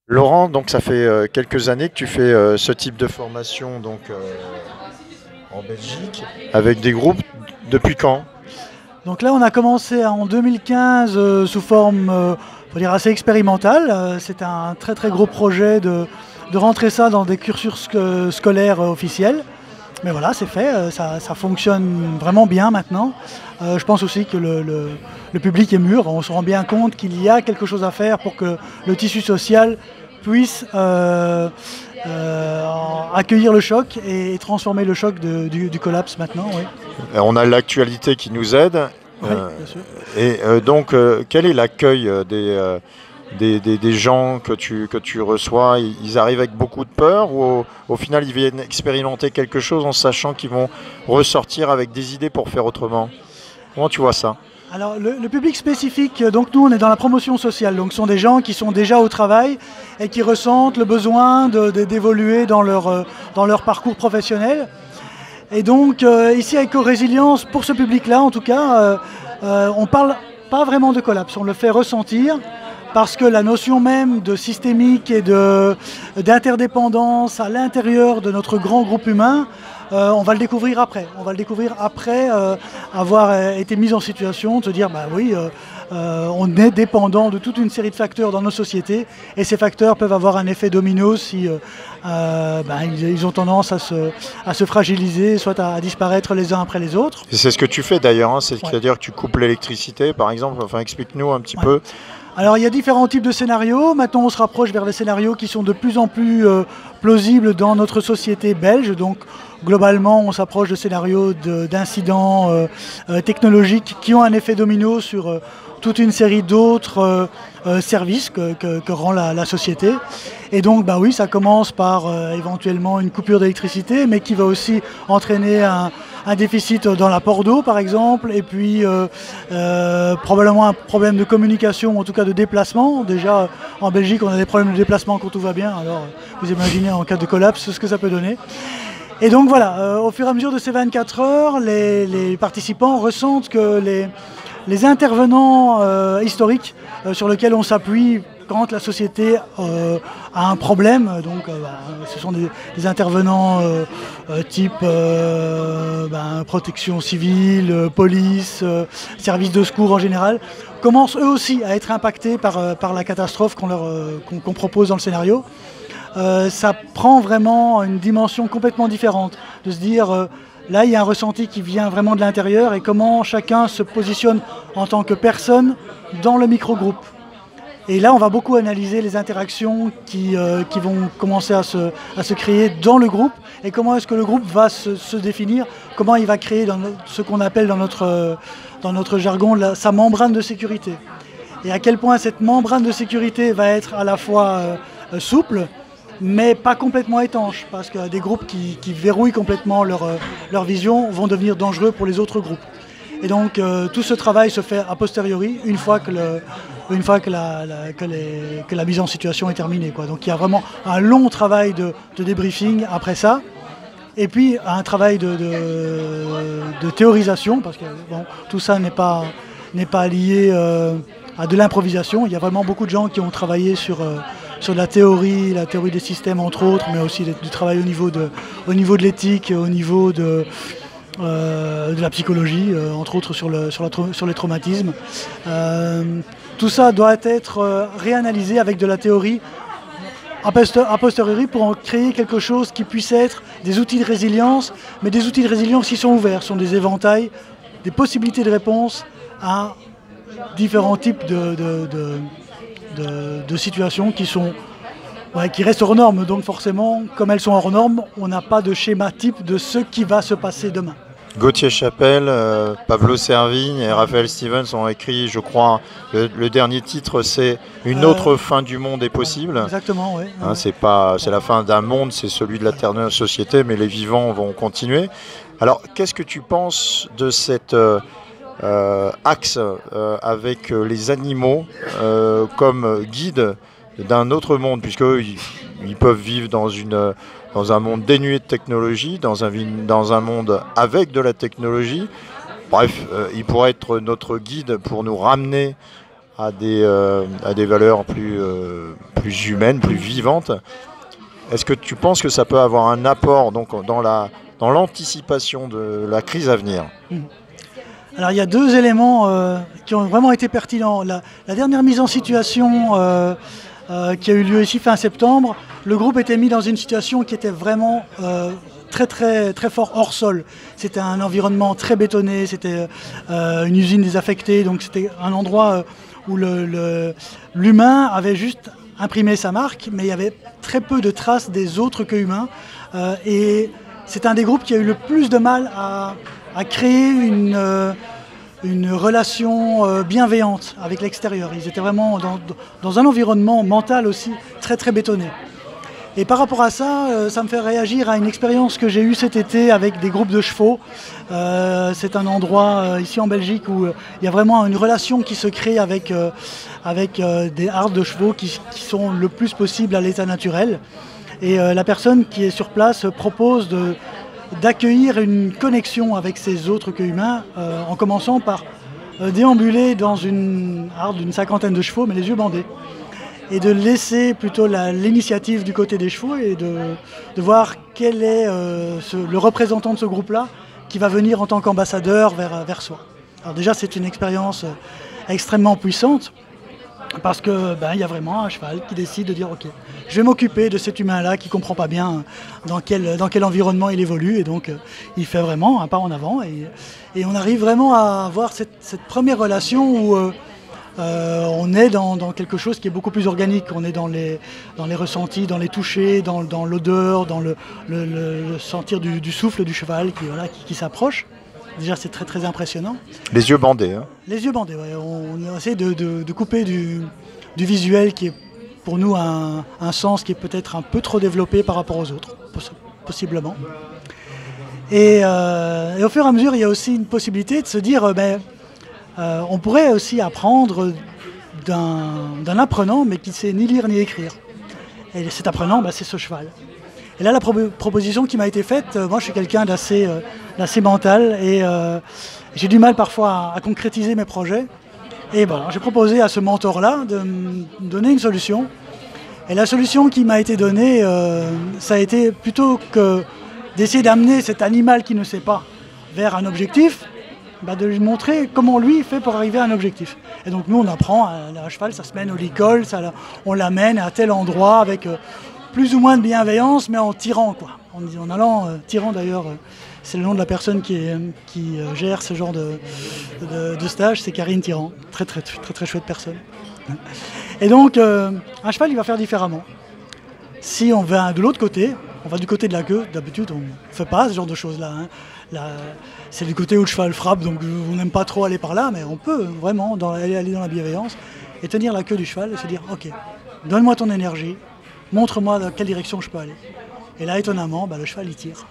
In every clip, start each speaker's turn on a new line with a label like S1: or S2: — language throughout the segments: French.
S1: Laurent, donc ça fait quelques années que tu fais ce type de formation en Belgique avec des groupes. Depuis quand?
S2: Donc là, on a commencé en 2015 sous forme, faut dire assez expérimentale. C'était un très très gros projet de rentrer ça dans des cursus scolaires officiels. Mais voilà, c'est fait, ça fonctionne vraiment bien maintenant. Je pense aussi que le public est mûr. On se rend bien compte qu'il y a quelque chose à faire pour que le tissu social puisse accueillir le choc et transformer le choc du collapse maintenant. Oui.
S1: On a l'actualité qui nous aide.
S2: Oui, bien sûr.
S1: Quel est l'accueil des gens que tu reçois? Ils arrivent avec beaucoup de peur ou au final ils viennent expérimenter quelque chose en sachant qu'ils vont ressortir avec des idées pour faire autrement? Comment tu vois ça?
S2: Alors le public spécifique, donc nous on est dans la promotion sociale, donc ce sont des gens qui sont déjà au travail et qui ressentent le besoin d'évoluer dans leur parcours professionnel. Et donc ici à Éco-Résilience, pour ce public-là en tout cas, on ne parle pas vraiment de collapse, on le fait ressentir parce que la notion même de systémique et d'interdépendance à l'intérieur de notre grand groupe humain, on va le découvrir après. On va le découvrir après avoir été mis en situation de se dire, bah oui, on est dépendant de toute une série de facteurs dans nos sociétés et ces facteurs peuvent avoir un effet domino si ils ont tendance à se fragiliser, soit à disparaître les uns après les autres.
S1: Et c'est ce que tu fais d'ailleurs, hein,
S2: Ouais.
S1: c'est-à-dire que tu coupes l'électricité par exemple. Enfin, explique-nous un petit
S2: Ouais.
S1: peu.
S2: Alors il y a différents types de scénarios. Maintenant on se rapproche vers des scénarios qui sont de plus en plus plausibles dans notre société belge. Donc globalement on s'approche de scénarios d'incidents technologiques qui ont un effet domino sur toute une série d'autres services que rend la société. Et donc bah oui, ça commence par éventuellement une coupure d'électricité, mais qui va aussi entraîner un déficit dans l'apport d'eau par exemple, et puis probablement un problème de communication, en tout cas de déplacement. Déjà en Belgique on a des problèmes de déplacement quand tout va bien, alors vous imaginez en cas de collapse ce que ça peut donner. Et donc voilà, au fur et à mesure de ces 24 heures, les participants ressentent que les intervenants historiques sur lesquels on s'appuie quand la société a un problème, donc ce sont des intervenants type protection civile, police, services de secours en général, commencent eux aussi à être impactés par la catastrophe qu'on propose dans le scénario. Ça prend vraiment une dimension complètement différente, de se dire là il y a un ressenti qui vient vraiment de l'intérieur et comment chacun se positionne en tant que personne dans le micro-groupe. Et là on va beaucoup analyser les interactions qui vont commencer à se créer dans le groupe et comment est-ce que le groupe va se définir, comment il va créer ce qu'on appelle dans notre jargon sa membrane de sécurité. Et à quel point cette membrane de sécurité va être à la fois souple, mais pas complètement étanche, parce que des groupes qui verrouillent complètement leur vision vont devenir dangereux pour les autres groupes. Et donc tout ce travail se fait a posteriori, une fois que la mise en situation est terminée, quoi. Donc il y a vraiment un long travail de débriefing après ça, et puis un travail de théorisation, parce que bon, tout ça n'est pas lié à de l'improvisation. Il y a vraiment beaucoup de gens qui ont travaillé sur la théorie des systèmes entre autres, mais aussi du travail au niveau de l'éthique, au niveau de la psychologie, entre autres sur les traumatismes. Tout ça doit être réanalysé avec de la théorie a posteriori pour en créer quelque chose qui puisse être des outils de résilience, mais des outils de résilience qui sont ouverts, sont des éventails, des possibilités de réponse à différents types de situations qui restent hors normes. Donc forcément, comme elles sont hors normes, on n'a pas de schéma type de ce qui va se passer demain.
S1: Gauthier Chapelle, Pavlo Servigne et Raphaël Stevens ont écrit, je crois, le dernier titre, c'est Une autre fin du monde est possible.
S2: Exactement, oui.
S1: Hein, c'est la fin d'un monde, c'est celui de la dernière société, mais les vivants vont continuer. Alors, qu'est-ce que tu penses de cet axe avec les animaux comme guide d'un autre monde, puisqu'ils ils peuvent vivre dans un monde dénué de technologie, dans un monde avec de la technologie. Bref, ils pourraient être notre guide pour nous ramener à des valeurs plus humaines, plus vivantes. Est-ce que tu penses que ça peut avoir un apport donc, dans l'anticipation de la crise à venir?
S2: Alors il y a deux éléments qui ont vraiment été pertinents. La dernière mise en situation qui a eu lieu ici fin septembre, le groupe était mis dans une situation qui était vraiment très fort hors sol. C'était un environnement très bétonné, c'était une usine désaffectée, donc c'était un endroit où l'humain avait juste imprimé sa marque, mais il y avait très peu de traces des autres que humains. Et c'est un des groupes qui a eu le plus de mal à créer une relation bienveillante avec l'extérieur. Ils étaient vraiment dans un environnement mental aussi très bétonné. Et par rapport à ça, ça me fait réagir à une expérience que j'ai eue cet été avec des groupes de chevaux. C'est un endroit ici en Belgique où il y a vraiment une relation qui se crée avec des hardes de chevaux qui sont le plus possible à l'état naturel. Et la personne qui est sur place propose d'accueillir une connexion avec ces autres que humains, en commençant par déambuler dans une harde d'une 50aine de chevaux, mais les yeux bandés. Et de laisser plutôt l'initiative du côté des chevaux et de voir quel est le représentant de ce groupe-là qui va venir en tant qu'ambassadeur vers soi. Alors déjà, c'est une expérience extrêmement puissante parce que y a vraiment un cheval qui décide de dire « Ok, je vais m'occuper de cet humain-là qui ne comprend pas bien dans quel environnement il évolue » et donc il fait vraiment un pas en avant et on arrive vraiment à avoir cette première relation où on est dans quelque chose qui est beaucoup plus organique. On est dans les ressentis, dans les touchés, dans l'odeur, dans le sentir du souffle du cheval qui s'approche. Déjà, c'est très impressionnant.
S1: Les yeux bandés. Hein.
S2: Les yeux bandés, ouais. On essaie de couper du visuel qui est pour nous un sens qui est peut-être un peu trop développé par rapport aux autres, possiblement. Et au fur et à mesure, il y a aussi une possibilité de se dire... on pourrait aussi apprendre d'un apprenant, mais qui ne sait ni lire ni écrire. Et cet apprenant, c'est ce cheval. Et là, la proposition qui m'a été faite, moi je suis quelqu'un d'assez mental et j'ai du mal parfois à concrétiser mes projets. Et j'ai proposé à ce mentor-là de me donner une solution. Et la solution qui m'a été donnée, ça a été plutôt que d'essayer d'amener cet animal qui ne sait pas vers un objectif, de lui montrer comment lui fait pour arriver à un objectif. Et donc nous on apprend à cheval, ça se mène au licol, on l'amène à tel endroit avec plus ou moins de bienveillance, mais en tirant quoi. En allant, tirant d'ailleurs, c'est le nom de la personne qui gère ce genre de stage, c'est Karine Tirant, très chouette personne. Et donc un cheval il va faire différemment. Si on va de l'autre côté, on va du côté de la queue, d'habitude on ne fait pas ce genre de choses là. C'est du côté où le cheval frappe, donc on n'aime pas trop aller par là, mais on peut vraiment aller dans la bienveillance et tenir la queue du cheval et se dire ok, donne-moi ton énergie, montre-moi dans quelle direction je peux aller. Et là étonnamment, le cheval il tire.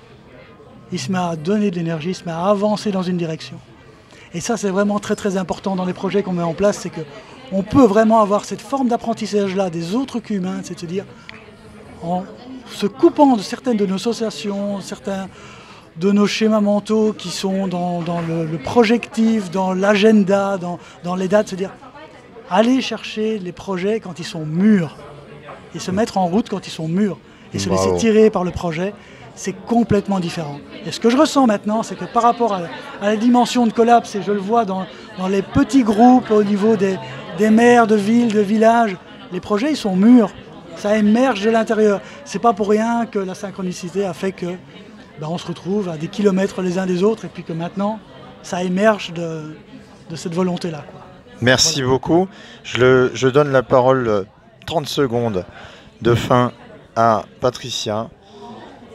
S2: Il se met à donner de l'énergie, il se met à avancer dans une direction. Et ça c'est vraiment très important dans les projets qu'on met en place, c'est qu'on peut vraiment avoir cette forme d'apprentissage là des autres qu'humains, c'est de se dire en se coupant de certaines de nos associations, certains de nos schémas mentaux qui sont dans le projectif, dans l'agenda, dans les dates, se dire aller chercher les projets quand ils sont mûrs et se mettre en route quand ils sont mûrs et se laisser tirer par le projet, c'est complètement différent. Et ce que je ressens maintenant, c'est que par rapport à la dimension de collapse, et je le vois dans les petits groupes au niveau des maires de villes, de villages, les projets ils sont mûrs, ça émerge de l'intérieur. C'est pas pour rien que la synchronicité a fait que on se retrouve à des kilomètres les uns des autres et puis que maintenant, ça émerge de cette volonté-là.
S1: Merci beaucoup. Je donne la parole 30 secondes de fin à Patricia,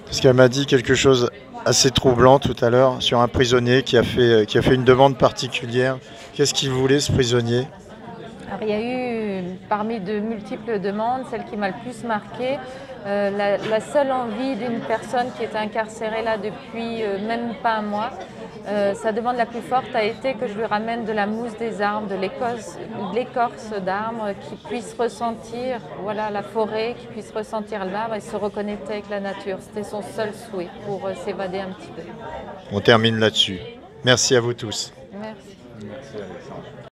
S1: parce qu'elle m'a dit quelque chose assez troublant tout à l'heure sur un prisonnier qui a fait une demande particulière. Qu'est-ce qu'il voulait, ce prisonnier ?
S3: Alors, il y a eu, parmi de multiples demandes, celle qui m'a le plus marquée, la seule envie d'une personne qui est incarcérée là depuis même pas un mois, sa demande la plus forte a été que je lui ramène de la mousse des arbres, de l'écorce d'arbres, qui puisse ressentir la forêt, qui puisse ressentir l'arbre et se reconnecter avec la nature. C'était son seul souhait pour s'évader un petit peu.
S1: On termine là-dessus. Merci à vous tous.
S3: Merci.
S1: Merci Alexandre.